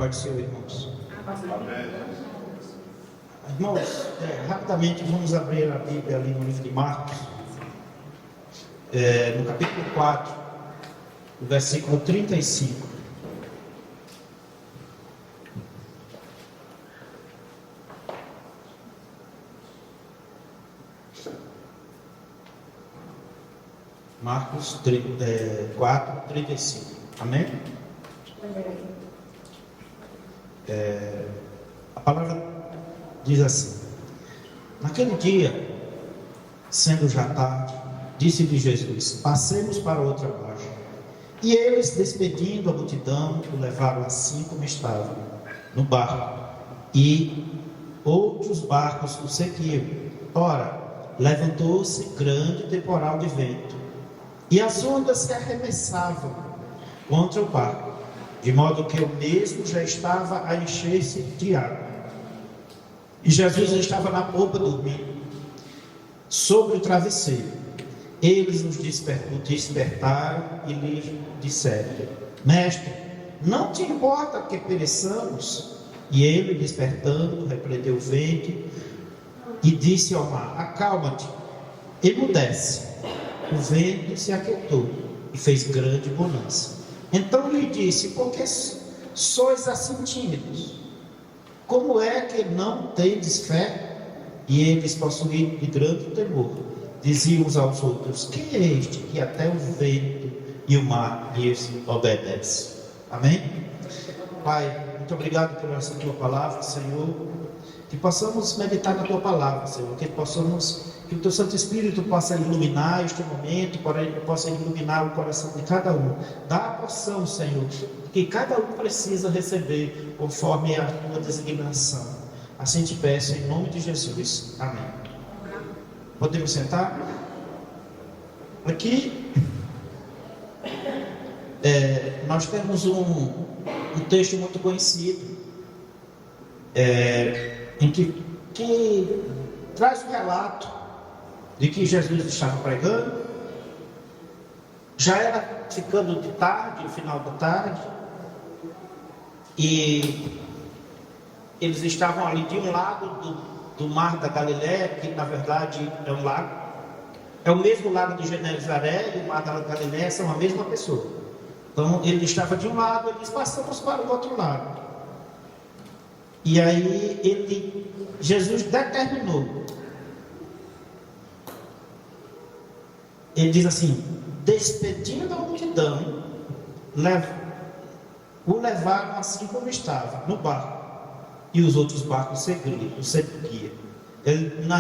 pode ser, irmãos. Irmãos, rapidamente vamos abrir a Bíblia ali no livro de Marcos, no capítulo 4, o versículo 35. Marcos 4, 35. Amém? A palavra diz assim: naquele dia, sendo já tarde, disse-lhe Jesus: passemos para outra margem. E eles, despedindo a multidão, o levaram assim como estava, no barco, e outros barcos o seguiam. Ora, levantou-se grande temporal de vento, e as ondas se arremessavam contra o barco, de modo que o mesmo já estava a encher-se de água. E Jesus estava na popa dormindo, sobre o travesseiro. Eles nos despertaram e lhe disseram: Mestre, não te importa que pereçamos? E ele, despertando, repreendeu o vento e disse ao mar: acalma-te, emudece. O vento se aquietou e fez grande bonança. Então lhe disse: por que sois assim tímidos? Como é que não tendes fé? E eles, possuídos de grande temor, diziam uns aos outros: quem é este que até o vento e o mar lhes obedecem? Amém? Pai, muito obrigado por essa tua palavra, Senhor. Que possamos meditar na tua palavra, Senhor. Que o teu Santo Espírito possa iluminar este momento, possa iluminar o coração de cada um. Dá a porção, Senhor, que cada um precisa receber conforme a tua designação. Assim te peço em nome de Jesus. Amém. Podemos sentar? Aqui nós temos um texto muito conhecido, em que traz um relato de que Jesus estava pregando. Já era ficando de tarde, final da tarde, e eles estavam ali de um lado do mar da Galileia, que na verdade é um lago, é o mesmo lago de Genezaré e o mar da Galileia são a mesma pessoa. Então ele estava de um lado, eles passamos para o outro lado. E aí Jesus determinou. Ele diz assim: despedindo a multidão, o levaram assim como estava, no barco, e os outros barcos seguiam.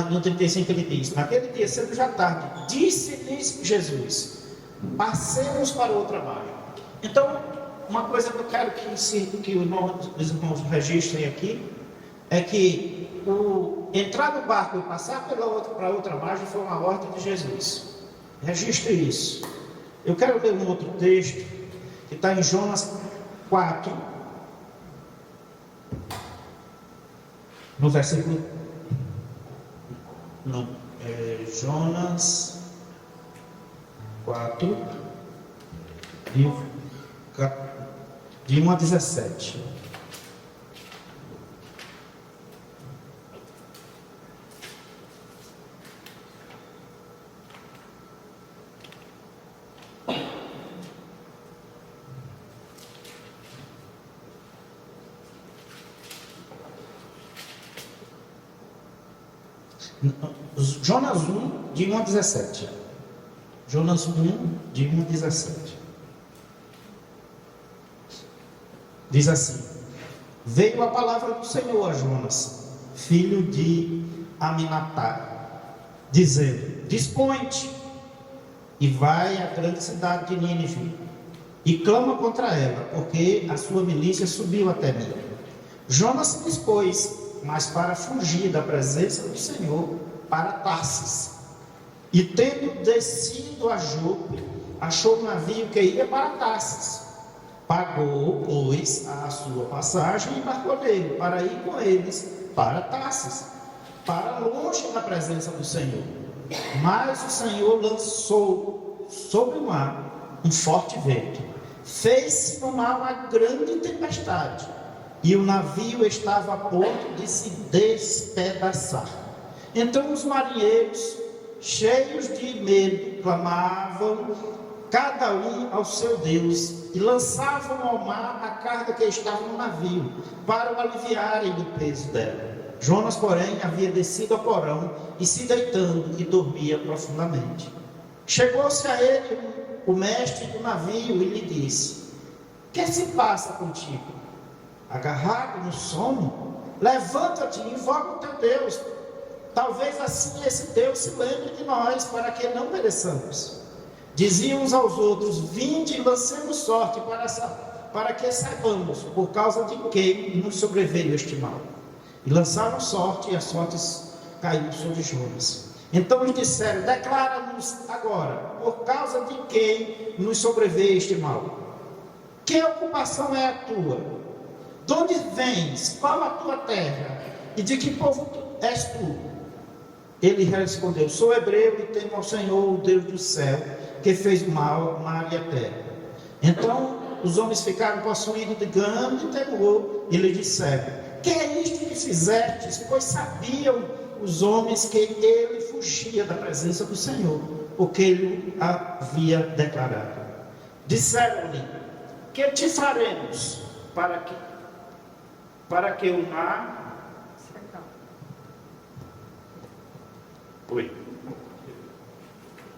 No 35 ele diz: naquele dia, sendo já tarde, disse-lhes Jesus: passemos para outra margem. Então, uma coisa que eu quero que os irmãos registrem aqui é que entrar no barco e passar para outra margem foi uma ordem de Jesus. Registre isso. Eu quero ler um outro texto que está em Jonas 4, no versículo. Não, Jonas 4, de 1 a 17. Jonas 1, de 1 a 17. Jonas 1, de 1 a 17. Diz assim: veio a palavra do Senhor a Jonas, filho de Aminatai, dizendo: dispõe-te e vai à grande cidade de Nínive e clama contra ela, porque a sua milícia subiu até mim. Jonas se dispôs, mas para fugir da presença do Senhor, para Tarsis. E tendo descido a Jope, achou um navio que ia para Tarsis. Pagou, pois, a sua passagem e embarcou nele, para ir com eles para Tarsis, para longe da presença do Senhor. Mas o Senhor lançou sobre o mar um forte vento, fez-se no mar uma grande tempestade, e o navio estava a ponto de se despedaçar. Então os marinheiros, cheios de medo, clamavam, cada um ao seu Deus, e lançavam ao mar a carga que estava no navio, para o aliviarem do peso dela. Jonas, porém, havia descido ao porão e se deitando e dormia profundamente. Chegou-se a ele o mestre do navio e lhe disse: que se passa contigo? Agarrado no sono? Levanta-te e invoca o teu Deus. Talvez assim esse Deus se lembre de nós, para que não pereçamos. Diziam uns aos outros: vinde e lancemos sorte para que saibamos por causa de quem nos sobreveio este mal. E lançaram sorte, e as sortes caíram sobre Jonas. Então lhes disseram: declara-nos agora, por causa de quem nos sobreveio este mal. Que ocupação é a tua? De onde vens? Qual a tua terra? E de que povo és tu? Ele respondeu: sou hebreu e temo ao Senhor, o Deus do céu, que fez o mar e a terra. Então os homens ficaram possuídos de grande temor e lhe disseram: que é isto que fizestes? Pois sabiam os homens que ele fugia da presença do Senhor, porque ele havia declarado. Disseram-lhe: que te faremos para que o mar...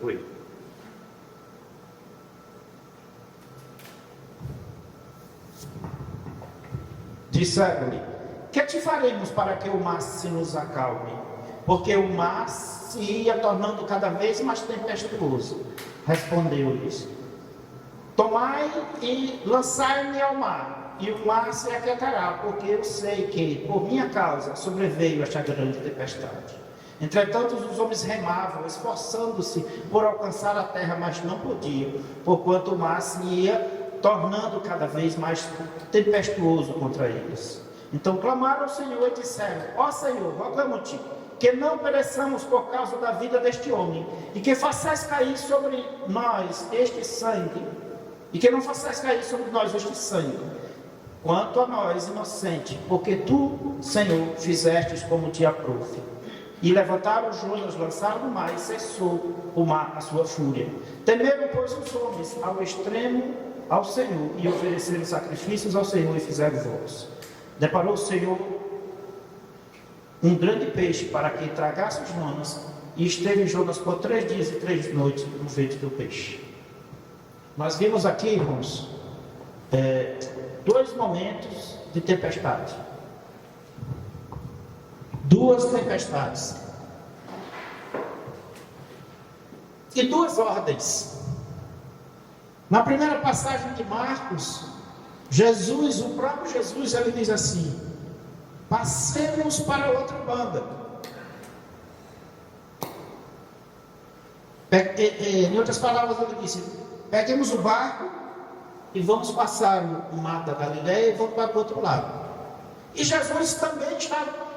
Oi. Disseram-lhe: que te faremos para que o mar se nos acalme? Porque o mar se ia tornando cada vez mais tempestuoso. Respondeu-lhes: tomai e lançai-me ao mar, e o mar se aquietará, porque eu sei que, por minha causa, sobreveio esta grande tempestade. Entretanto, os homens remavam, esforçando-se por alcançar a terra, mas não podiam, porquanto o mar se ia tornando cada vez mais tempestuoso contra eles. Então clamaram ao Senhor e disseram: ó Senhor, rogamo-te que não pereçamos por causa da vida deste homem, e que façais cair sobre nós este sangue, e que não façais cair sobre nós este sangue, quanto a nós, inocente, porque tu, Senhor, fizestes como te aprouve. E levantaram Jonas, lançaram no mar, e cessou o mar a sua fúria. Temeram, pois, os homens ao extremo ao Senhor, e ofereceram sacrifícios ao Senhor, e fizeram votos. Deparou o Senhor um grande peixe para que tragasse Jonas, e esteve Jonas por 3 dias e 3 noites no ventre do peixe. Nós vimos aqui, irmãos, 2 momentos de tempestade. 2 tempestades. E 2 ordens. Na primeira passagem de Marcos, Jesus, o próprio Jesus, ele diz assim: passemos para outra banda. Em outras palavras, ele disse: peguemos o barco e vamos passar o mar da Galileia e vamos para o outro lado. E Jesus também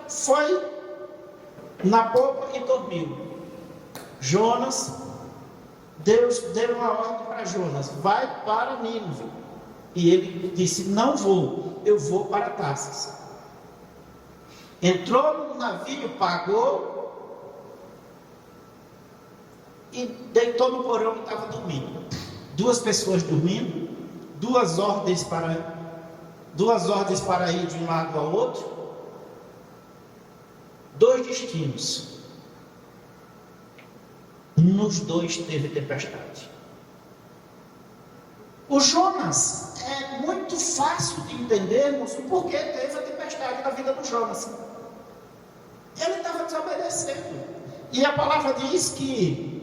foi na popa e dormiu. Deus deu uma ordem para Jonas: vai para Nínive. E ele disse: não vou, eu vou para Tarsas. Entrou no navio, pagou e deitou no porão e estava dormindo. 2 pessoas dormindo, 2 ordens para ir de um lado ao outro, 2 destinos. Nos 2 teve tempestade. O Jonas, é muito fácil de entendermos o porquê teve a tempestade na vida do Jonas. Ele estava desobedecendo. E a palavra diz que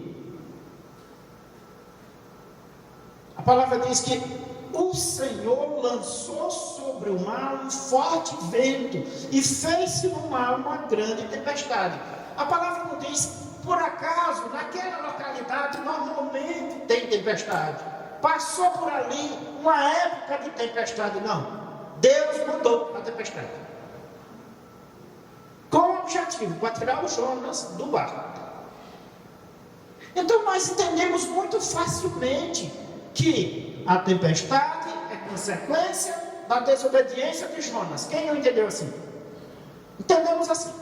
o Senhor lançou sobre o mar um forte vento e fez-se no mar uma grande tempestade. A palavra não diz: por acaso, naquela localidade normalmente tem tempestade. Passou por ali uma época de tempestade. Não. Deus mandou a tempestade. Com o objetivo, para tirar o Jonas do barco. Então nós entendemos muito facilmente que a tempestade é consequência da desobediência de Jonas. Quem não entendeu assim? Entendemos assim.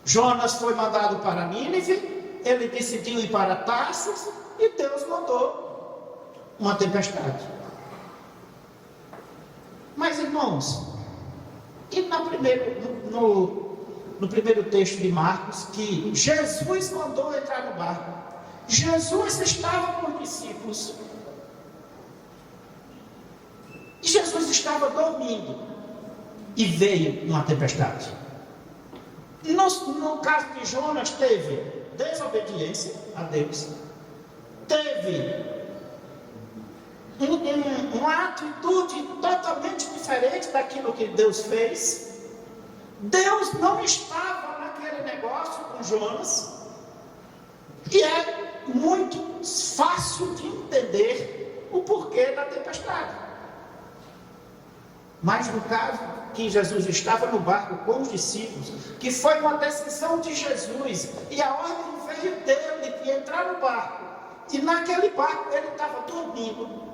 Jonas foi mandado para Nínive, ele decidiu ir para Tarsis e Deus mandou uma tempestade. Mas, irmãos, e no primeiro texto de Marcos, que Jesus mandou entrar no barco. Jesus estava com os discípulos. E Jesus estava dormindo. E veio uma tempestade. No caso de Jonas, teve desobediência a Deus. Teve uma atitude totalmente diferente daquilo que Deus fez. Deus não estava naquele negócio com Jonas. E é muito fácil de entender o porquê da tempestade. Mas no caso que Jesus estava no barco com os discípulos, que foi uma decisão de Jesus, e a ordem veio dele de entrar no barco, e naquele barco ele estava dormindo.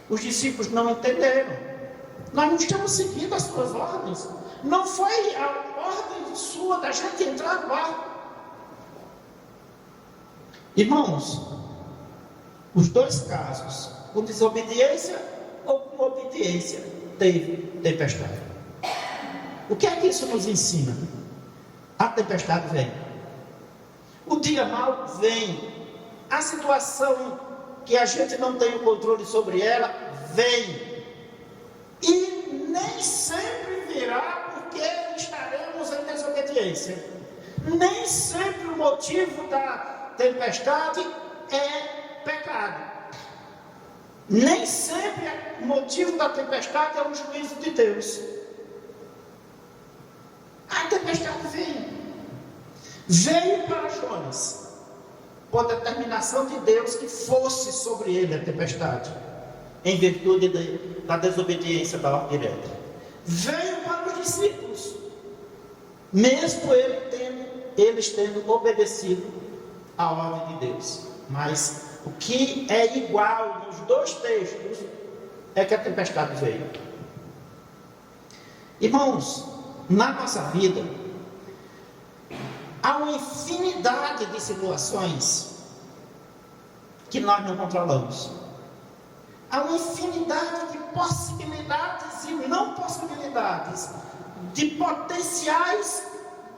Os discípulos não entenderam. Nós não estamos seguindo as suas ordens. Não foi a ordem sua da gente entrar no barco. Irmãos, os dois casos, com desobediência ou com obediência, teve tempestade. O que é que isso nos ensina? A tempestade vem. O dia mau vem. A situação que a gente não tem o controle sobre ela, vem. E nem sempre virá porque estaremos em desobediência. Nem sempre o motivo da tempestade é pecado. Nem sempre o motivo da tempestade é o juízo de Deus. A tempestade veio para Jonas, por determinação de Deus que fosse sobre ele a tempestade, em virtude da desobediência da ordem direta. Veio para os discípulos, mesmo eles tendo obedecido à ordem de Deus. Mas o que é igual nos dois textos é que a tempestade veio. Irmãos, na nossa vida há uma infinidade de situações que nós não controlamos. Há uma infinidade de possibilidades e não possibilidades, de potenciais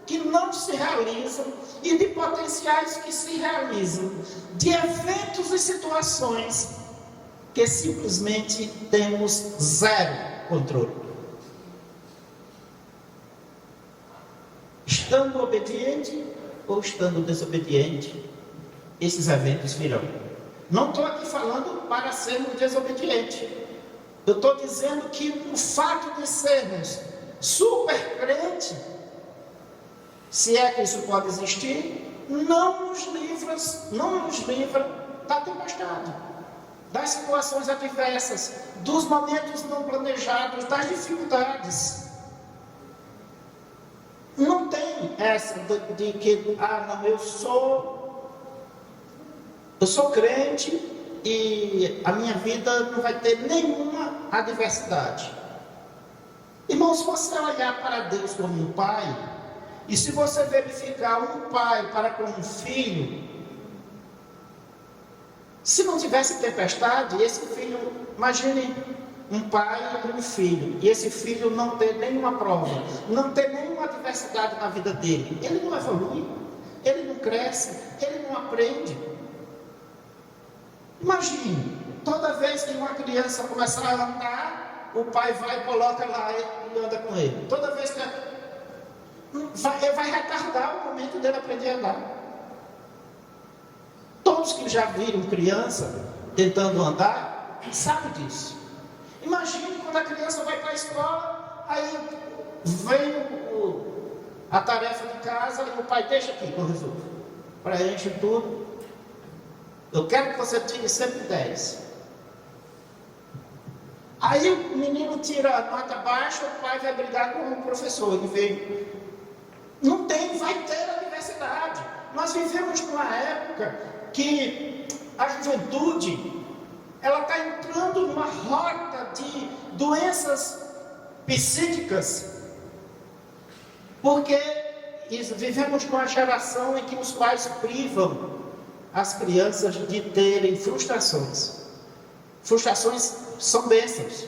que não se realizam e de potenciais que se realizam, de eventos e situações que simplesmente temos zero controle. Estando obediente ou estando desobediente, esses eventos virão. Não estou aqui falando para sermos desobedientes. Eu estou dizendo que o fato de sermos super crente, se é que isso pode existir, não nos livra da tempestade, das situações adversas, dos momentos não planejados, das dificuldades. Não tem essa de que, não, eu sou crente e a minha vida não vai ter nenhuma adversidade. Irmão, se você olhar para Deus como um pai, e se você verificar um pai para com um filho, se não tivesse tempestade, esse filho, imagine um pai e um filho, e esse filho não ter nenhuma prova, não ter nenhuma adversidade na vida dele, ele não evolui, ele não cresce, ele não aprende. Imagine, toda vez que uma criança começar a andar, o pai vai e coloca lá e anda com ele. Toda vez que vai retardar o momento dele aprender a andar. Todos que já viram criança tentando andar, sabem disso. Imagine quando a criança vai para a escola, aí vem a tarefa de casa e o pai deixa aqui, quando resolve. Preenche tudo. Eu quero que você tire sempre 10. Aí o menino tira a nota baixa, o pai vai brigar com o professor. Ele veio. Não tem, vai ter adversidade. Nós vivemos numa época que a juventude ela está entrando numa rota de doenças psíquicas, porque vivemos numa geração em que os pais privam as crianças de terem frustrações. Frustrações são bênçãos.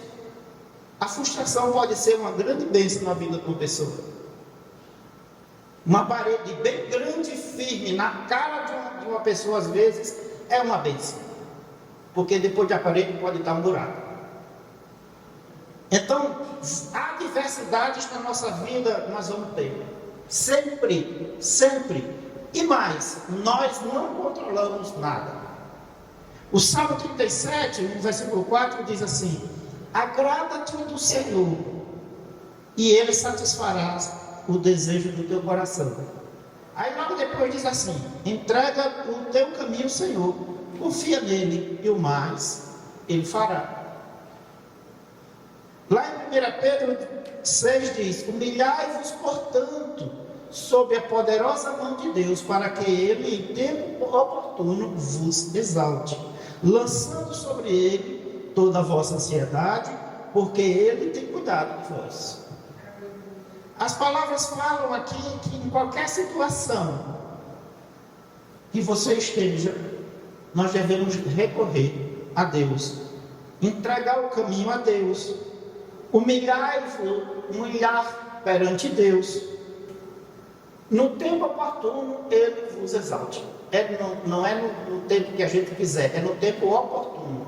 A frustração pode ser uma grande bênção na vida de uma pessoa. Uma parede bem grande e firme na cara de uma pessoa, às vezes, é uma bênção, porque depois da parede pode estar um buraco. Então, há diversidades na nossa vida, nós vamos ter. Sempre, sempre. E mais, nós não controlamos nada. O Salmo 37, no versículo 4, diz assim: agrada-te do Senhor, e Ele satisfará o desejo do teu coração. Aí logo depois diz assim: entrega o teu caminho ao Senhor, confia nele, e o mais Ele fará. Lá em 1 Pedro 6 diz: humilhai-vos, portanto, sob a poderosa mão de Deus, para que Ele, em tempo oportuno, vos exalte, lançando sobre Ele toda a vossa ansiedade, porque Ele tem cuidado de vós. As palavras falam aqui que em qualquer situação que você esteja, nós devemos recorrer a Deus, entregar o caminho a Deus, humilhar perante Deus. No tempo oportuno, Ele vos exalte. Não é no tempo que a gente quiser, é no tempo oportuno.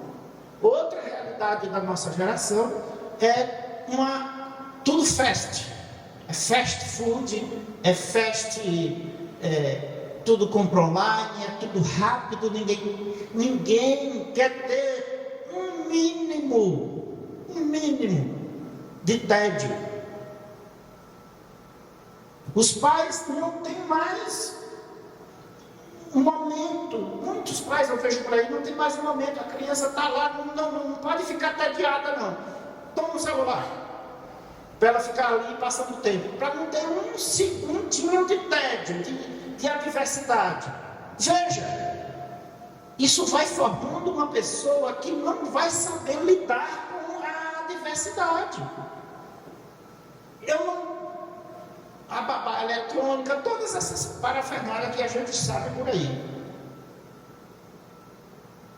Outra realidade da nossa geração é tudo fast. É fast food, tudo compra online, é tudo rápido. Ninguém quer ter um mínimo de tédio. Os pais não têm mais um momento. Muitos pais, eu vejo por aí, não tem mais um momento. A criança está lá, não pode ficar tediada, não. Toma o celular, para ela ficar ali passando tempo, para não ter um segundinho de tédio, de adversidade. Veja, isso vai formando uma pessoa que não vai saber lidar com a adversidade. A babá eletrônica, todas essas parafernálias que a gente sabe por aí.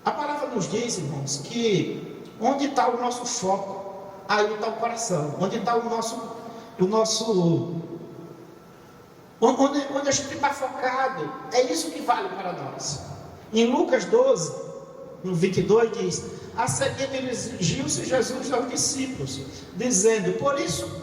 A palavra nos diz, irmãos, que onde está o nosso foco, aí está o coração. Onde está onde a gente está focado, é isso que vale para nós. Em Lucas 12, no 22, diz: a seguir dirigiu-se Jesus aos discípulos, dizendo: por isso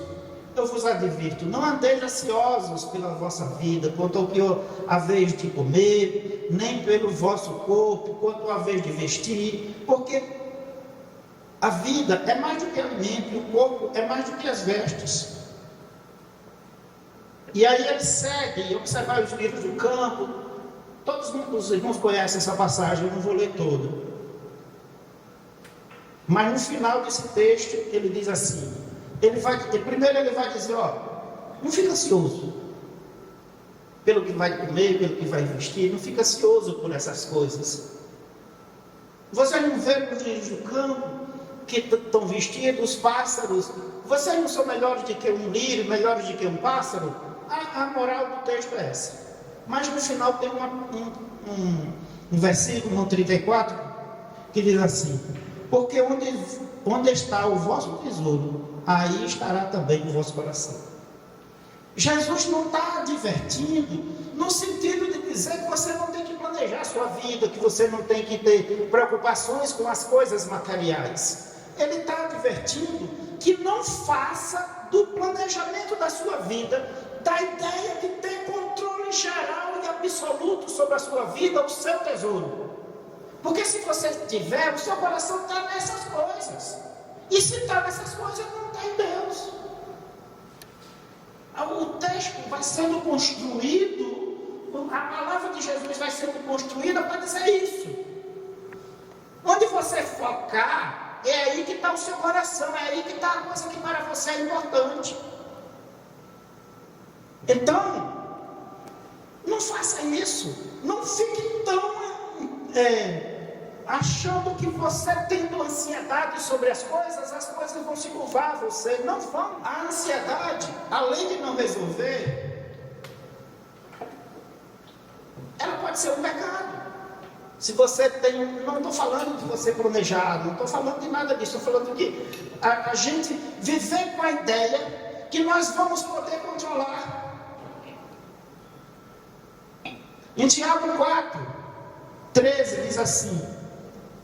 eu vos advirto, não andeis ansiosos pela vossa vida, quanto ao que haveis de comer, nem pelo vosso corpo, quanto ao haveis de vestir, porque a vida é mais do que alimento, e o corpo é mais do que as vestes. E aí ele segue, observar os livros do campo. Todos os irmãos conhecem essa passagem, eu não vou ler toda. Mas no final desse texto, ele diz assim: primeiro ele vai dizer, não fica ansioso pelo que vai comer, pelo que vai vestir, não fica ansioso por essas coisas. Você não vê os lírios do campo que estão vestidos, os pássaros? Vocês não são melhores do que um lírio, melhores do que um pássaro? A moral do texto é essa. Mas no final tem um versículo, no 34, que diz assim: porque onde está o vosso tesouro, aí estará também o vosso coração. Jesus não está advertindo no sentido de dizer que você não tem que planejar a sua vida, que você não tem que ter preocupações com as coisas materiais. Ele está advertindo que não faça do planejamento da sua vida, da ideia de ter controle geral e absoluto sobre a sua vida, o seu tesouro. Porque se você tiver, o seu coração está nessas coisas. E se está nessas coisas, não está em Deus. O texto vai sendo construído, a palavra de Jesus vai sendo construída para dizer isso. Onde você focar, é aí que está o seu coração, é aí que está a coisa que para você é importante. Então, não faça isso. Não fique tão achando que você tendo ansiedade sobre as coisas vão se curvar a você. Não vão. A ansiedade, além de não resolver, ela pode ser um pecado. Se você tem, não estou falando de você planejar, não estou falando de nada disso, estou falando de a gente viver com a ideia que nós vamos poder controlar. Em Tiago 4:13 diz assim: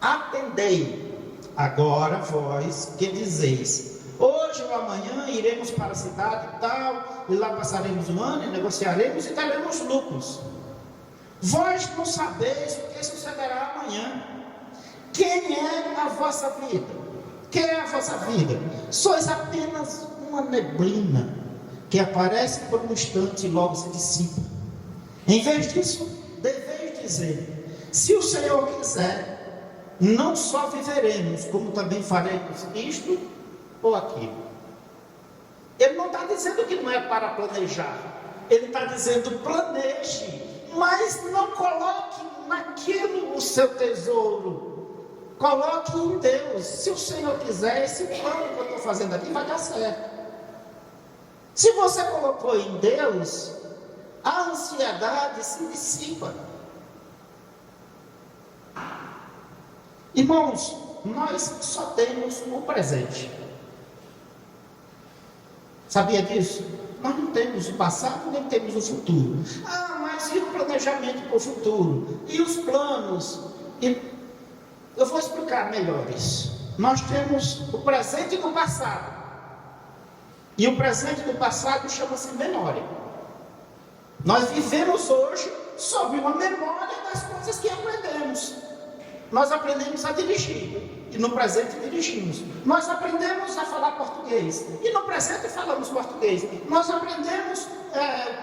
atendei agora vós que dizeis, hoje ou amanhã iremos para a cidade tal, e lá passaremos um ano e negociaremos e teremos lucros. Vós não sabeis o que sucederá amanhã. Quem é a vossa vida? Quem é a vossa vida? Sois apenas uma neblina que aparece por um instante e logo se dissipa. Em vez disso, deveis dizer: se o Senhor quiser, não só viveremos, como também faremos isto ou aquilo. Ele não está dizendo que não é para planejar. Ele está dizendo: planeje, mas não coloque naquilo o seu tesouro. Coloque em Deus. Se o Senhor quiser, esse plano que eu estou fazendo aqui vai dar certo. Se você colocou em Deus, a ansiedade se dissipa. Irmãos, nós só temos o presente. Sabia disso? Nós não temos o passado, nem temos o futuro. Mas e o planejamento para o futuro? E os planos? Eu vou explicar melhor isso. Nós temos o presente e o passado. E o presente do passado chama-se memória. Nós vivemos hoje sob uma memória das coisas que aprendemos. Nós aprendemos a dirigir, e no presente dirigimos. Nós aprendemos a falar português, e no presente falamos português. Nós aprendemos,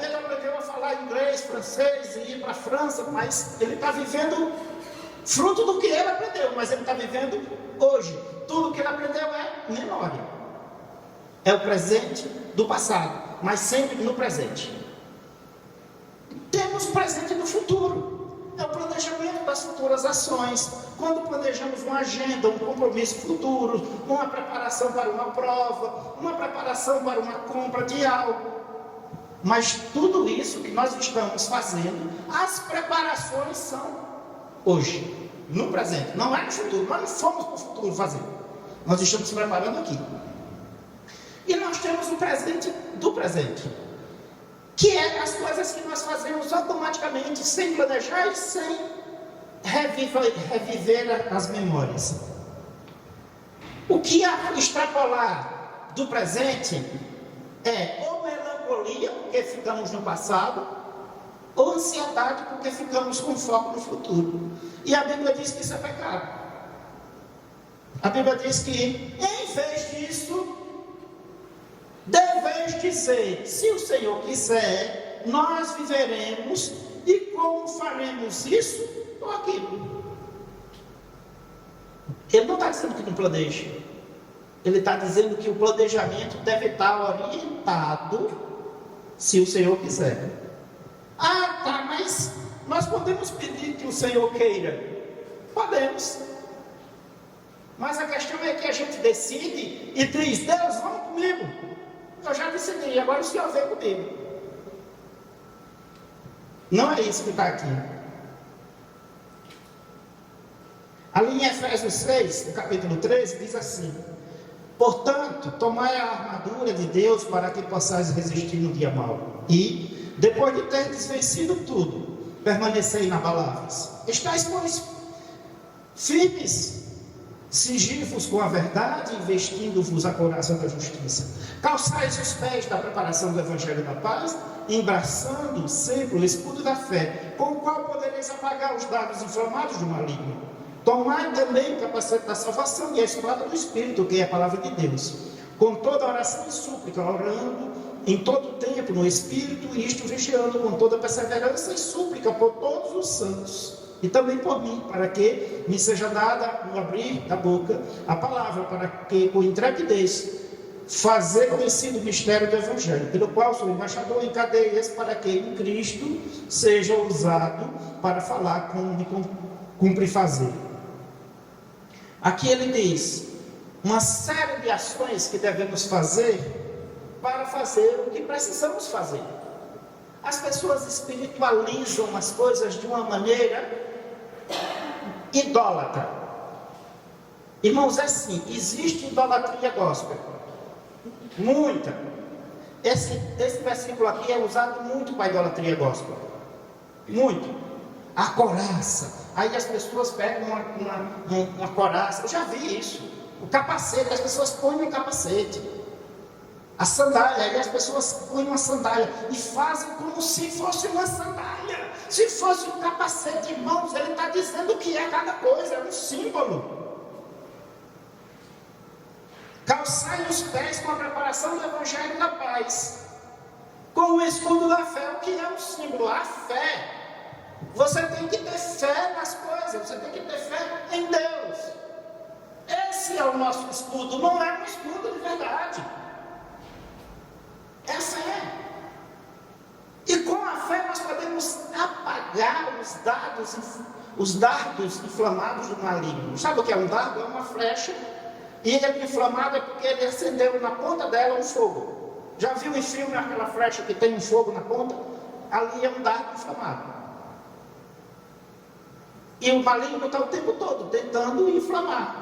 ele aprendeu a falar inglês, francês, e ir para a França, mas ele está vivendo fruto do que ele aprendeu, mas ele está vivendo hoje. Tudo que ele aprendeu é memória. É o presente do passado, mas sempre no presente. Temos o presente do futuro. É o planejamento das futuras ações. Quando planejamos uma agenda, um compromisso futuro, uma preparação para uma prova, uma preparação para uma compra de algo. Mas tudo isso que nós estamos fazendo, as preparações são hoje, no presente. Não é no futuro, nós não fomos para o futuro fazer. Nós estamos se preparando aqui. E nós temos o presente do presente, que é as coisas que nós fazemos automaticamente, sem planejar e sem reviver as memórias. O que extrapolar do presente é ou melancolia, porque ficamos no passado, ou ansiedade, porque ficamos com foco no futuro. E a Bíblia diz que isso é pecado. A Bíblia diz que, em vez disso, deveis dizer: se o Senhor quiser, nós viveremos, e como faremos isso ou aquilo. Ele não está dizendo que não planeje. Ele está dizendo que o planejamento deve estar orientado, se o Senhor quiser. Mas nós podemos pedir que o Senhor queira? Podemos. Mas a questão é que a gente decide e diz: Deus, vamos comigo. Eu já decidi, agora o Senhor vem comigo. Não é isso que está aqui. Ali em Efésios 6, no capítulo 13, diz assim: portanto, tomai a armadura de Deus para que possais resistir no dia mau. E, depois de teres vencido tudo, permanecei inabaláveis. Estais, pois, firmes, cingivos com a verdade, vestindo-vos a couraça da justiça. Calçais os pés da preparação do Evangelho da paz, embraçando sempre o escudo da fé, com o qual podereis apagar os dardos inflamados do maligno. Tomai também o capacete da salvação e a espada do Espírito, que é a palavra de Deus, com toda oração e súplica, orando em todo o tempo no Espírito, e isto vigiando com toda perseverança e súplica por todos os santos, e também por mim, para que me seja dada no abrir da boca a palavra, para que com intrepidez fazer conhecido o mistério do Evangelho, pelo qual sou embaixador em cadeias, para que em Cristo seja usado para falar como me cumpre fazer. Aqui ele diz uma série de ações que devemos fazer para fazer o que precisamos fazer. As pessoas espiritualizam as coisas de uma maneira idólatra. Irmãos, é assim, existe idolatria gospel, muita. Esse versículo aqui é usado muito para a idolatria gospel, muito. A couraça, aí as pessoas pegam uma couraça, eu já vi isso. O capacete, as pessoas põem um capacete. A sandália, aí as pessoas põem uma sandália e fazem como se fosse uma sandália, se fosse um capacete. Irmãos, ele está dizendo o que é cada coisa, é um símbolo. Calçai os pés com a preparação do Evangelho da paz, com o escudo da fé. O que é um símbolo? A fé. Você tem que ter fé nas coisas, você tem que ter fé em Deus. Esse é o nosso escudo, não é um escudo de verdade. É a fé. E com a fé nós podemos apagar os dardos inflamados do maligno. Sabe o que é um dardo? É uma flecha. E ele inflamado é porque ele acendeu na ponta dela um fogo. Já viu em filme aquela flecha que tem um fogo na ponta? Ali é um dardo inflamado. E o maligno está o tempo todo tentando inflamar,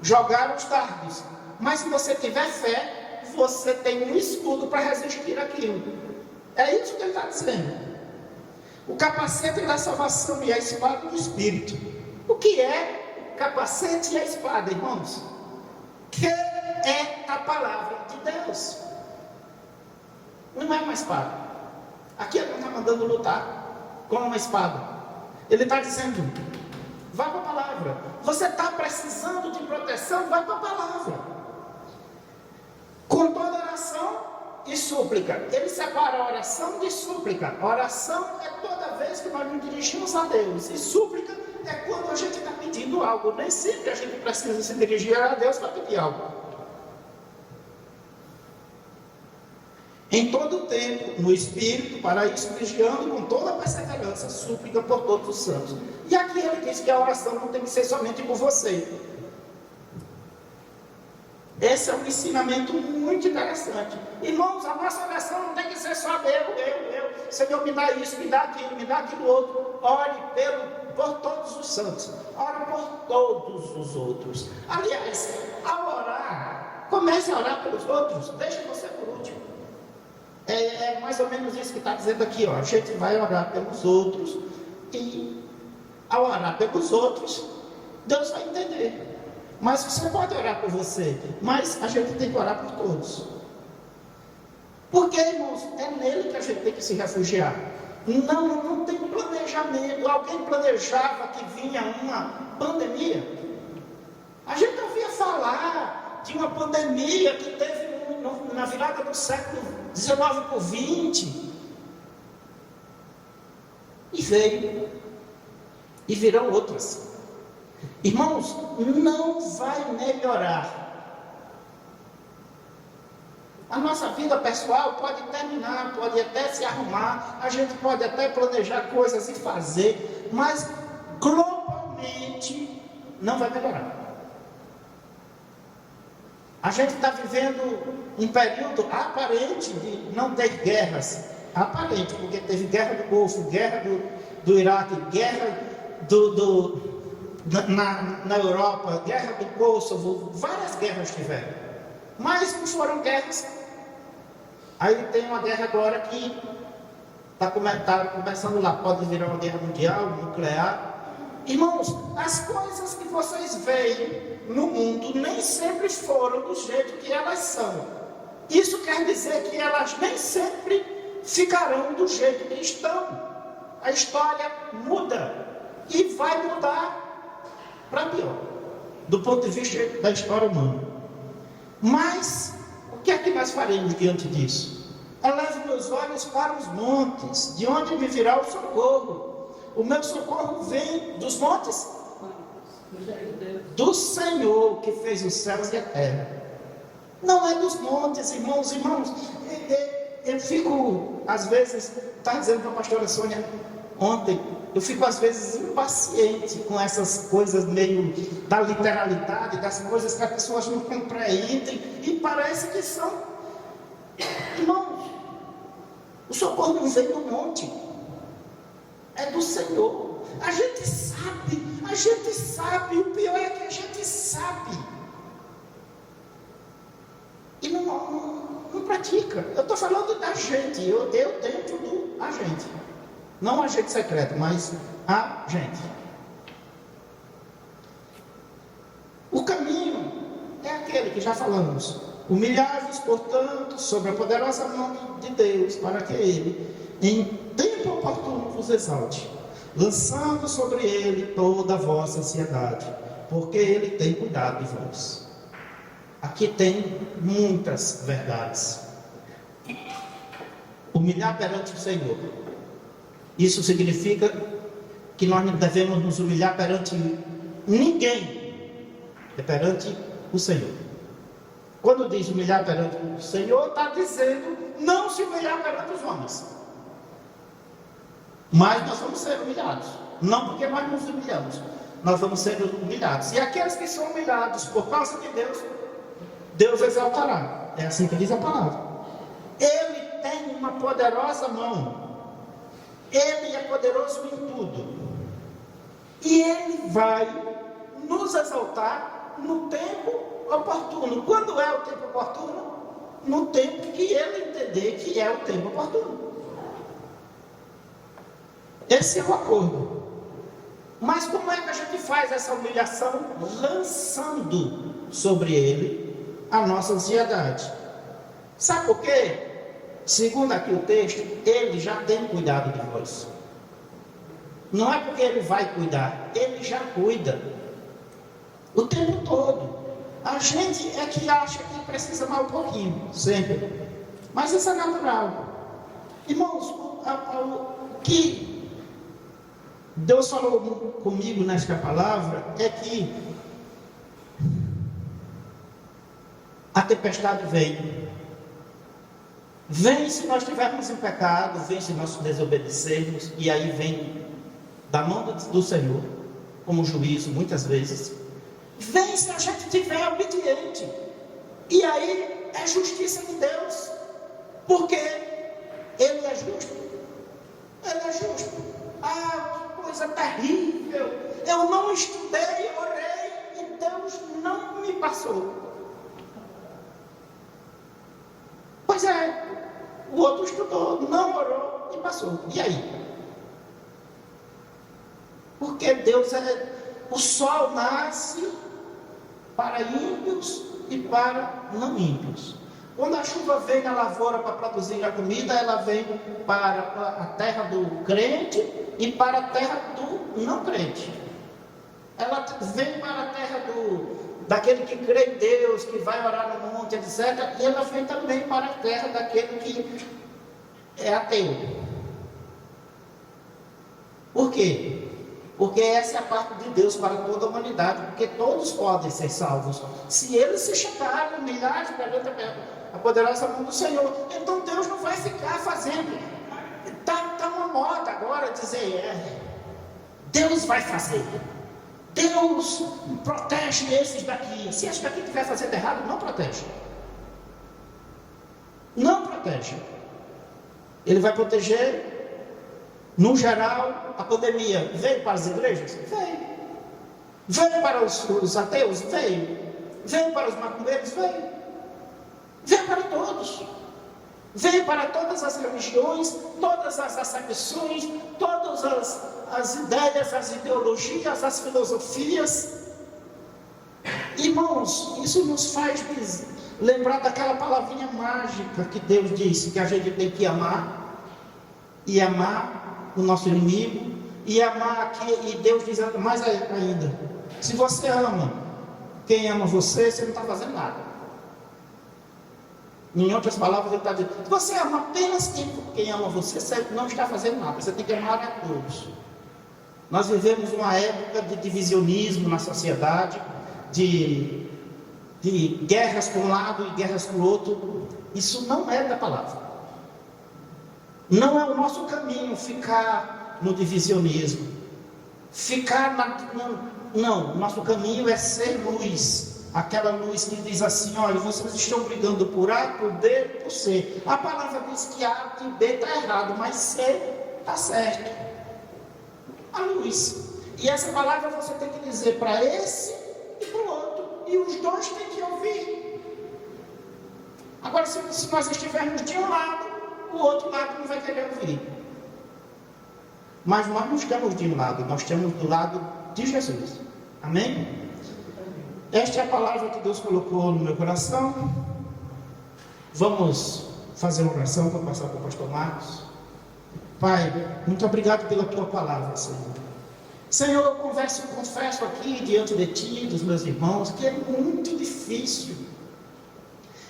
jogar os dardos. Mas se você tiver fé, você tem um escudo para resistir aquilo. É isso que ele está dizendo. O capacete da salvação e a espada do Espírito. O que é o capacete e a espada, irmãos? Que é a palavra de Deus. Não é uma espada. Aqui ele não está mandando lutar com uma espada. Ele está dizendo, vá para a palavra. Você está precisando de proteção, vai para a palavra. Com toda oração e súplica. Ele separa a oração de súplica. A oração é toda vez que nós nos dirigimos a Deus. E súplica é quando a gente está pedindo algo. Nem sempre a gente precisa se dirigir a Deus para pedir algo. Em todo o tempo, no Espírito, para isso vigiando com toda a perseverança, súplica por todos os santos. E aqui ele diz que a oração não tem que ser somente por você. Esse é um ensinamento muito interessante. Irmãos, a nossa oração não tem que ser só eu. Senhor, me dá isso, me dá aquilo outro. Ore por todos os santos. Ore por todos os outros. Aliás, ao orar, comece a orar pelos outros. Deixe você por último. É mais ou menos isso que está dizendo aqui, ó. A gente vai orar pelos outros e ao orar pelos outros, Deus vai entender. Mas você pode orar por você, mas a gente tem que orar por todos. Porque, irmãos, é nele que a gente tem que se refugiar. Não tem planejamento. Alguém planejava que vinha uma pandemia? A gente ouvia falar de uma pandemia que teve na virada do século 19 por 20, e veio, e virão outras. Irmãos, não vai melhorar. A nossa vida pessoal pode terminar, pode até se arrumar, a gente pode até planejar coisas e fazer, mas globalmente não vai melhorar. A gente está vivendo um período aparente de não ter guerras. Aparente, porque teve guerra do Golfo, guerra do Iraque, guerra na Europa, guerra do Kosovo, várias guerras tiveram. Mas não foram guerras. Aí tem uma guerra agora que está começando lá, pode virar uma guerra mundial, nuclear. Irmãos, as coisas que vocês veem no mundo nem sempre foram do jeito que elas são. Isso quer dizer que elas nem sempre ficarão do jeito que estão. A história muda e vai mudar para pior, do ponto de vista da história humana. Mas o que é que nós faremos diante disso? Elevo meus olhos para os montes, de onde me virá o socorro? O meu socorro vem dos montes? Do Senhor que fez os céus e a terra. Não é dos montes, irmãos. Eu fico, às vezes, estava dizendo para a pastora Sônia ontem, eu fico às vezes impaciente com essas coisas meio da literalidade, das coisas que as pessoas não compreendem e parece que são. Irmãos, o socorro não vem do monte, é do Senhor. A gente sabe, o pior é que a gente sabe e não pratica. Eu estou falando da gente, eu dentro do agente, não agente secreto, mas a gente. O caminho é aquele que já falamos: humilhai-vos, portanto, sobre a poderosa mão de Deus, para que Ele, em tempo oportuno, vos exalte, lançando sobre Ele toda a vossa ansiedade, porque Ele tem cuidado de vós. Aqui tem muitas verdades. Humilhar perante o Senhor, isso significa que nós não devemos nos humilhar perante ninguém, é perante o Senhor. Quando diz humilhar perante o Senhor, está dizendo não se humilhar perante os homens. Mas nós vamos ser humilhados. Não porque nós nos humilhamos, nós vamos ser humilhados. E aqueles que são humilhados por causa de Deus, Deus exaltará. É assim que diz a palavra. Ele tem uma poderosa mão. Ele é poderoso em tudo. E Ele vai nos exaltar no tempo oportuno. Quando é o tempo oportuno? No tempo que Ele entender que é o tempo oportuno. Esse é o acordo. Mas como é que a gente faz essa humilhação? Lançando sobre Ele a nossa ansiedade. Sabe por quê? Segundo aqui o texto, Ele já tem cuidado de vós. Não é porque Ele vai cuidar, Ele já cuida o tempo todo. A gente é que acha que precisa mais um pouquinho, sempre. Mas isso é natural. Irmãos, o que Deus falou comigo nesta palavra é que a tempestade vem. Vem se nós estivermos em pecado, vem se nós desobedecermos, e aí vem da mão do Senhor, como juízo muitas vezes. Vem se a gente estiver obediente, e aí é justiça de Deus, porque Ele é justo. Ele é justo. Ah, que coisa terrível! Eu não estudei, orei, e Deus não me passou. Pois é, o outro estudou, não orou e passou. E aí? Porque Deus é... O sol nasce para ímpios e para não ímpios. Quando a chuva vem na lavoura para produzir a comida, ela vem para a terra do crente e para a terra do não crente. Ela vem para a terra daquele que crê em Deus, que vai orar no monte, etc. E ela vem também para a terra daquele que é ateu. Por quê? Porque essa é a parte de Deus para toda a humanidade, porque todos podem ser salvos, se eles se chegarem, humilhares perante a poderosa mão do Senhor. Então Deus não vai ficar fazendo. Está uma moda agora dizer, Deus vai fazer. Deus protege esses daqui. Se esse daqui estiver fazendo errado, não protege. Não protege. Ele vai proteger, no geral, a pandemia. Veio para as igrejas? Veio. Veio para os ateus? Veio. Veio para os macumbeiros? Veio. Veio para todos. Veio para todas as religiões, todas as acepções, todas as ideias, as ideologias, as filosofias. Irmãos, isso nos faz lembrar daquela palavrinha mágica que Deus disse, que a gente tem que amar, e amar o nosso inimigo, e amar aqui, e Deus diz mais ainda, se você ama quem ama você, você não está fazendo nada. Em outras palavras, ele está dizendo, se você ama apenas quem ama você, você não está fazendo nada, você tem que amar a todos. Nós vivemos uma época de divisionismo na sociedade, de guerras para um lado e guerras para o outro. Isso não é da palavra. Não é o nosso caminho ficar ficar no divisionismo, não, nosso caminho é ser luz, aquela luz que diz assim: olha, vocês estão brigando por A, por B, por C. A palavra diz que A e B está errado, mas C está certo. A luz. E essa palavra você tem que dizer para esse e para o outro, e os dois têm que ouvir. Agora, se nós estivermos de um lado, o outro lado não vai querer ouvir. Mas nós não estamos de um lado, nós estamos do lado de Jesus. Amém? Esta é a palavra que Deus colocou no meu coração. Vamos fazer uma oração para passar para o pastor Marcos. Pai, muito obrigado pela tua palavra, Senhor. Senhor, eu confesso aqui diante de ti, dos meus irmãos, que é muito difícil.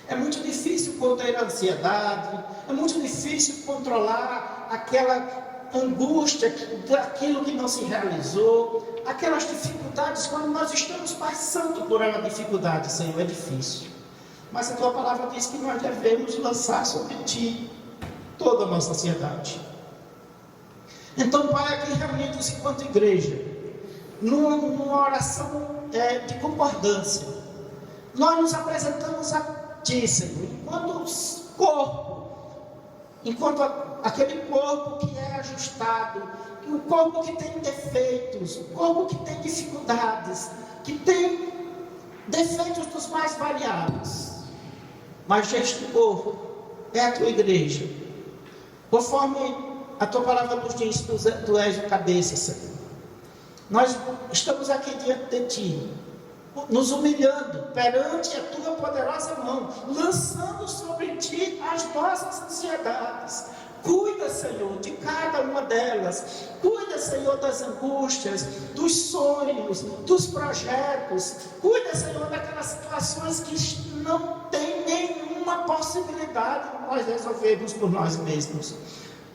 É muito difícil conter a ansiedade, é muito difícil controlar aquela angústia daquilo que não se realizou, aquelas dificuldades. Quando nós estamos passando por uma dificuldade, Senhor, é difícil. Mas a tua palavra diz que nós devemos lançar sobre ti toda a nossa ansiedade. Então, Pai, aqui reunidos enquanto igreja, numa oração de concordância, nós nos apresentamos a Ti, Senhor, enquanto corpo, enquanto aquele corpo que é ajustado, o corpo que tem defeitos, o corpo que tem dificuldades, que tem defeitos dos mais variados. Mas este corpo é a Tua igreja. Conforme a Tua palavra nos diz, Tu és a cabeça, Senhor. Nós estamos aqui diante de Ti, nos humilhando perante a Tua poderosa mão, lançando sobre Ti as nossas ansiedades. Cuida, Senhor, de cada uma delas. Cuida, Senhor, das angústias, dos sonhos, dos projetos. Cuida, Senhor, daquelas situações que não tem nenhuma possibilidade de nós resolvermos por nós mesmos.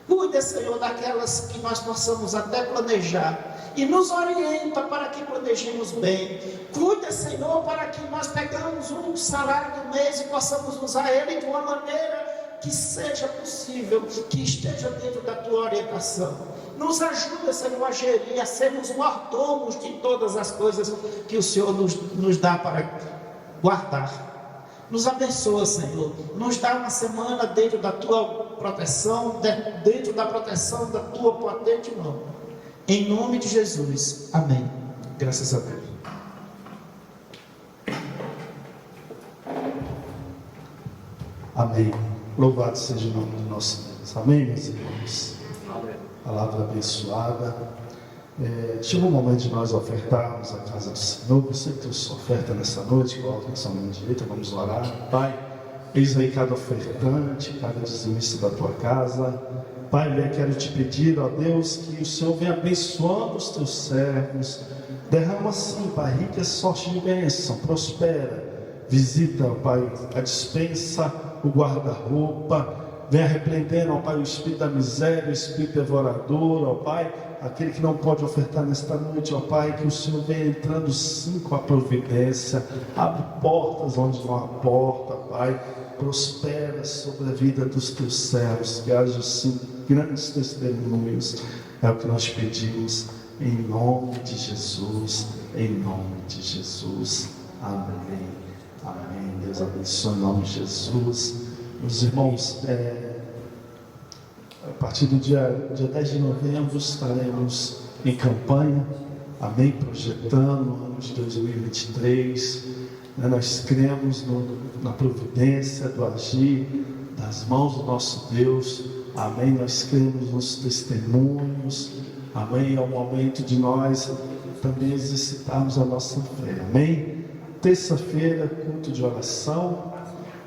Cuida, Senhor, daquelas que nós possamos até planejar, e nos orienta para que planejemos bem. Cuida, Senhor, para que nós pegamos um salário do mês e possamos usar ele de uma maneira que seja possível, que esteja dentro da Tua orientação. Nos ajuda, Senhor, a gerir, a sermos mordomos de todas as coisas que o Senhor nos dá para guardar. Nos abençoa, Senhor. Nos dá uma semana dentro da Tua proteção, dentro da proteção da Tua potente mão. Em nome de Jesus. Amém. Graças a Deus. Amém. Louvado seja o nome do nosso Deus. Amém, meus irmãos. Palavra abençoada. Chegou o momento de nós ofertarmos a casa do Senhor. Você que trouxe sua oferta nessa noite, coloque na sua mão direita, vamos orar. Pai, eis aí cada ofertante, cada dizimista da Tua casa. Pai, eu quero Te pedir, ó Deus, que o Senhor venha abençoando os Teus servos. Derrama assim, Pai, rica sorte de bênção, prospera. Visita, ó Pai, a despensa, o guarda-roupa. Venha repreendendo, ó Pai, o espírito da miséria, o espírito devorador, ó Pai, aquele que não pode ofertar nesta noite, ó Pai, que o Senhor venha entrando sim com a providência. Abre portas onde não há porta, Pai. Prospera sobre a vida dos Teus servos, que haja sim grandes testemunhos. É o que nós pedimos, em nome de Jesus, em nome de Jesus. Amém. Amém. Deus abençoe em nome de Jesus. Meus irmãos, a partir do dia 10 de novembro estaremos em campanha, amém, projetando o ano de 2023. Nós cremos na providência, do agir das mãos do nosso Deus, amém. Nós cremos nos testemunhos, amém. É o momento de nós também exercitarmos a nossa fé, amém. Terça-feira, culto de oração.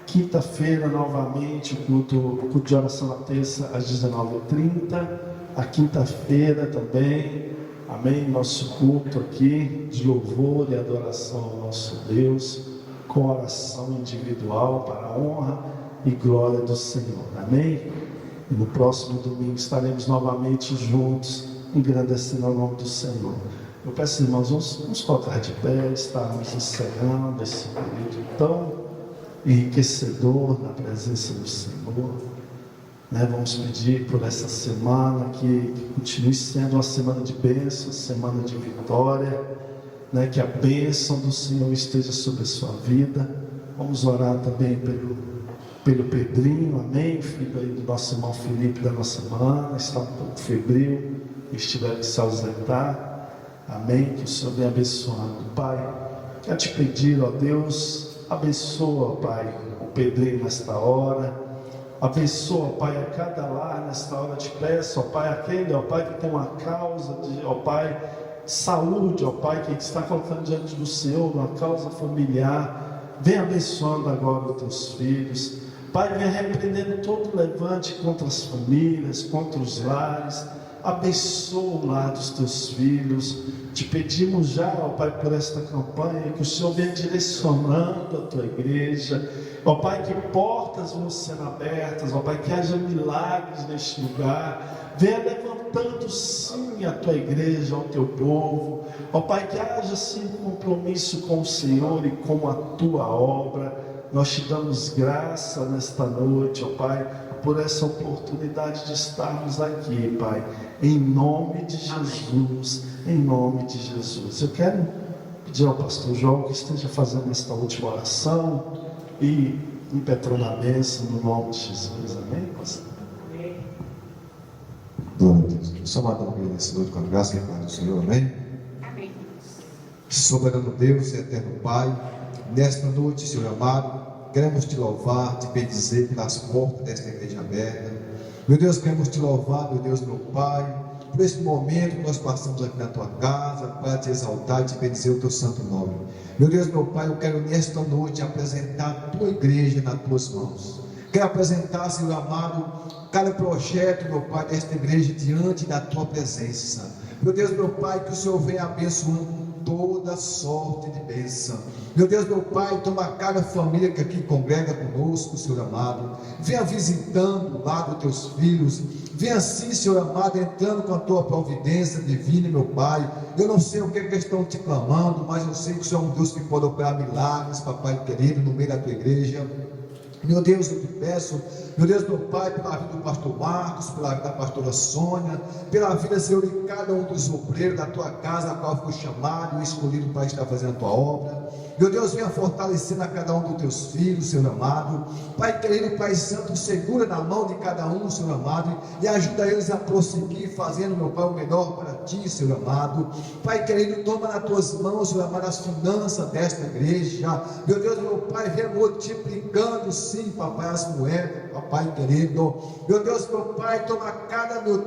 Quinta-feira, novamente, culto de oração na terça às 19h30. A quinta-feira também, amém, nosso culto aqui de louvor e adoração ao nosso Deus, com oração individual para a honra e glória do Senhor, amém. E no próximo domingo estaremos novamente juntos, engrandecendo o nome do Senhor. Eu peço, irmãos, vamos colocar de pé, estarmos encerrando esse período tão enriquecedor na presença do Senhor. né? Vamos pedir por essa semana que continue sendo uma semana de bênção, semana de vitória, né? Que a bênção do Senhor esteja sobre a sua vida. Vamos orar também pelo Pedrinho, amém? Filho aí do nosso irmão Felipe, da nossa irmã, está um pouco febril, estiver que se ausentar, amém? Que o Senhor venha abençoando. Pai, quero te pedir, ó Deus, abençoa, ó Pai, o Pedrinho nesta hora, abençoa, ó Pai, a cada lar nesta hora. Te peço, ó Pai, aquele, ó Pai, que tem uma causa de, ó Pai, saúde, ó Pai, que está colocando diante do Senhor, uma causa familiar, vem abençoando agora os teus filhos. Pai, venha repreendendo todo levante contra as famílias, contra os lares. Abençoa o lar dos teus filhos. Te pedimos já, ó Pai, por esta campanha, que o Senhor venha direcionando a tua igreja. Ó Pai, que portas vão sendo abertas, ó Pai, que haja milagres neste lugar. Venha levantando sim a tua igreja, ao teu povo. Ó Pai, que haja sim compromisso com o Senhor e com a tua obra. Nós te damos graça nesta noite, ó Pai, por essa oportunidade de estarmos aqui, Pai, em nome de Jesus, em nome de Jesus. Eu quero pedir ao pastor João que esteja fazendo esta última oração e impetrando a bênção no nome de Jesus, amém, pastor? Glória a Deus. Só matando aqui nesse noite com a graça e a paz do Senhor, amém? Amém. Soberano Deus e eterno Pai, nesta noite, Senhor amado, queremos te louvar, te bendizer pelas portas desta igreja aberta. Meu Deus, queremos te louvar, meu Deus, meu Pai, por esse momento que nós passamos aqui na tua casa, para te exaltar e te bendizer o teu santo nome. Meu Deus, meu Pai, eu quero nesta noite apresentar a tua igreja nas tuas mãos. Quero apresentar, Senhor amado, cada projeto, meu Pai, desta igreja diante da tua presença. Meu Deus, meu Pai, que o Senhor venha abençoando toda sorte de bênção. Meu Deus, meu Pai, toma cada família que aqui congrega conosco, Senhor amado. Venha visitando lá dos teus filhos. Venha assim, Senhor amado, entrando com a tua providência divina, meu Pai. Eu não sei o que eles estão te clamando, mas eu sei que o Senhor é um Deus que pode operar milagres, Papai querido, no meio da tua igreja. Meu Deus, eu te peço, meu Deus, meu Pai, pela vida do pastor Marcos, pela vida da pastora Sônia, pela vida, Senhor, de cada um dos obreiros da tua casa, a qual foi chamado e escolhido para estar fazendo a tua obra. Meu Deus, venha fortalecendo a cada um dos teus filhos, Senhor amado. Pai querido, Pai santo, segura na mão de cada um, Senhor amado, e ajuda eles a prosseguir, fazendo, meu Pai, o melhor para ti, Senhor amado. Pai querido, toma nas tuas mãos, Senhor amado, as finanças desta igreja. Meu Deus, meu Pai, venha multiplicando, sim, papai, as moedas, papai querido. Meu Deus, meu Pai, toma cada, meu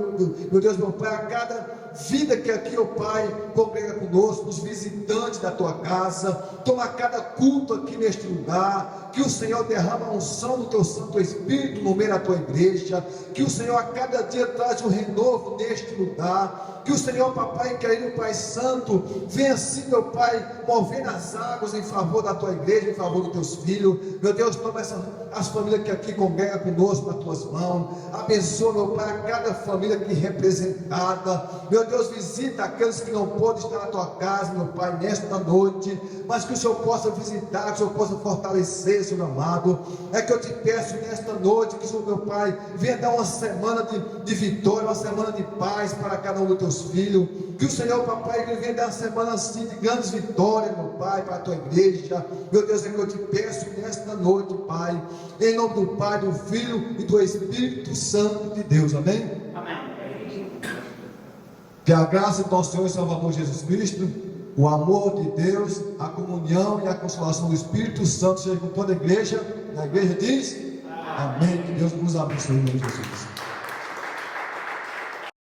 Deus, meu Pai, a cada vida que aqui, ó Pai, congrega conosco, os visitantes da tua casa, toma cada culto aqui neste lugar, que o Senhor derrama a unção do teu Santo Espírito no meio da tua igreja, que o Senhor a cada dia traz um renovo neste lugar, que o Senhor, papai querido, Pai Santo, venha assim, meu Pai, movendo as águas em favor da tua igreja, em favor dos teus filhos. Meu Deus, toma as famílias que aqui congregam conosco nas tuas mãos, abençoa, meu Pai, a cada família aqui representada. Meu Deus, visita aqueles que não podem estar na tua casa, meu Pai, nesta noite, mas que o Senhor possa visitar, que o Senhor possa fortalecer, Senhor amado. É que eu te peço nesta noite, que o Senhor, meu Pai, venha dar uma semana de vitória, uma semana de paz para cada um dos teus filhos. Que o Senhor, papai, venha dar uma semana assim de grandes vitórias, meu Pai, para a tua igreja. Meu Deus, é que eu te peço nesta noite, Pai, em nome do Pai, do Filho e do Espírito Santo de Deus, amém? Amém. Que a graça do nosso Senhor e Salvador Jesus Cristo, o amor de Deus, a comunhão e a consolação do Espírito Santo seja com toda a igreja. E a igreja diz: amém. Que Deus nos abençoe em nome de Jesus.